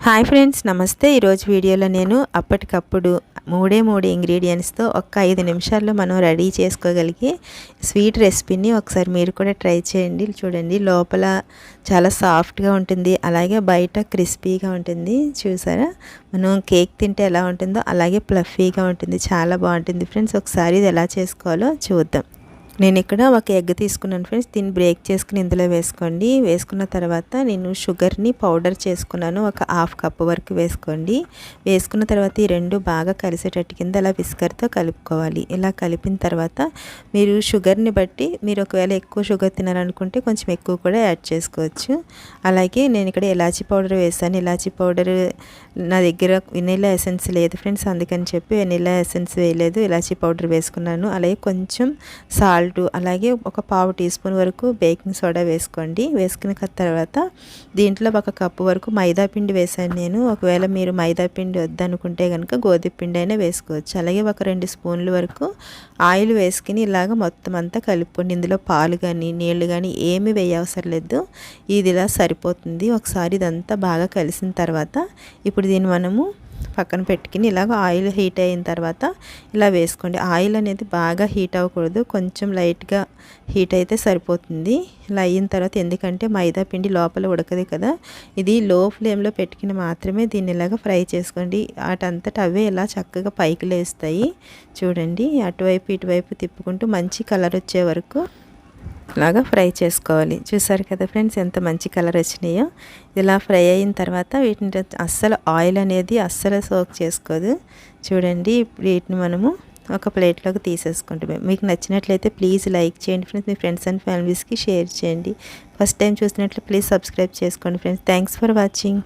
Hi friends, నమస్తే. ఈరోజు వీడియోలో నేను అప్పటికప్పుడు మూడు ఇంగ్రీడియంట్స్తో ఒక 5 నిమిషాల్లో మనం రెడీ చేసుకోగలిగే స్వీట్ రెసిపీని ఒకసారి మీరు కూడా ట్రై చేయండి. చూడండి, లోపల చాలా సాఫ్ట్గా ఉంటుంది, అలాగే బయట క్రిస్పీగా ఉంటుంది. చూసారా, మనం కేక్ తింటే ఎలా ఉంటుందో అలాగే ఫ్లఫీగా ఉంటుంది. చాలా బాగుంటుంది ఫ్రెండ్స్. ఒకసారి ఇది ఎలా చేసుకోవాలో చూద్దాం. నేను ఇక్కడ ఒక ఎగ్ తీసుకున్నాను ఫ్రెండ్స్. దీన్ని బ్రేక్ చేసుకుని ఇందులో వేసుకోండి. వేసుకున్న తర్వాత నేను షుగర్ని పౌడర్ చేసుకున్నాను. ఒక హాఫ్ కప్ వరకు వేసుకోండి. వేసుకున్న తర్వాత ఈ రెండు బాగా కలిసేటట్టు కింద అలా విస్కర్తో కలుపుకోవాలి. ఇలా కలిపిన తర్వాత మీరు షుగర్ని బట్టి, మీరు ఒకవేళ ఎక్కువ షుగర్ తినాలనుకుంటే కొంచెం ఎక్కువ కూడా యాడ్ చేసుకోవచ్చు. అలాగే నేను ఇక్కడ ఇలాచీ పౌడర్ వేసాను. ఇలాచీ పౌడర్ నా దగ్గర వెనిలా ఎసెన్స్ లేదు ఫ్రెండ్స్, అందుకని చెప్పి వెనిలా ఎసెన్స్ వేయలేదు, ఇలాచీ పౌడర్ వేసుకున్నాను. అలాగే కొంచెం సాల్ట్, అలాగే ఒక పావు టీ స్పూన్ వరకు బేకింగ్ సోడా వేసుకోండి. వేసుకున్న తర్వాత దీంట్లో ఒక కప్పు వరకు మైదా పిండి వేసాను నేను. ఒకవేళ మీరు మైదా పిండి వద్దనుకుంటే కనుక గోధుమ పిండి అయినా వేసుకోవచ్చు. అలాగే ఒక 2 స్పూన్ల వరకు ఆయిల్ వేసుకుని ఇలాగ మొత్తం అంతా కలుపుకోండి. ఇందులో పాలు కానీ నీళ్లు కానీ ఏమీ వేయవసరం లేదు, ఇది ఇలా సరిపోతుంది. ఒకసారి ఇదంతా బాగా కలిసిన తర్వాత ఇప్పుడు దీన్ని మనము పక్కన పెట్టుకుని ఇలాగ ఆయిల్ హీట్ అయిన తర్వాత ఇలా వేసుకోండి. ఆయిల్ అనేది బాగా హీట్ అవ్వకూడదు, కొంచెం లైట్గా హీట్ అయితే సరిపోతుంది. ఇలా అయిన తర్వాత, ఎందుకంటే మైదా పిండి లోపల ఉడకదు కదా, ఇది లో ఫ్లేమ్లో పెట్టుకుని మాత్రమే దీన్ని ఇలాగ ఫ్రై చేసుకోండి. వాటంతట అవే ఇలా చక్కగా పైకి లేస్తాయి. చూడండి, అటువైపు ఇటువైపు తిప్పుకుంటూ మంచి కలర్ వచ్చే వరకు ఇలాగా ఫ్రై చేసుకోవాలి. చూసారు కదా ఫ్రెండ్స్, ఎంత మంచి కలర్ వచ్చినాయో. ఇలా ఫ్రై అయిన తర్వాత వీటిని అస్సలు ఆయిల్ అనేది అస్సలు సోక్ చేసుకోదు. చూడండి, వీటిని మనము ఒక ప్లేట్లోకి తీసేసుకుంటాం. మీకు నచ్చినట్లయితే ప్లీజ్ లైక్ చేయండి ఫ్రెండ్స్. మీ ఫ్రెండ్స్ అండ్ ఫ్యామిలీస్కి షేర్ చేయండి. ఫస్ట్ టైం చూసినట్లయితే ప్లీజ్ సబ్స్క్రైబ్ చేసుకోండి ఫ్రెండ్స్. Thanks for watching.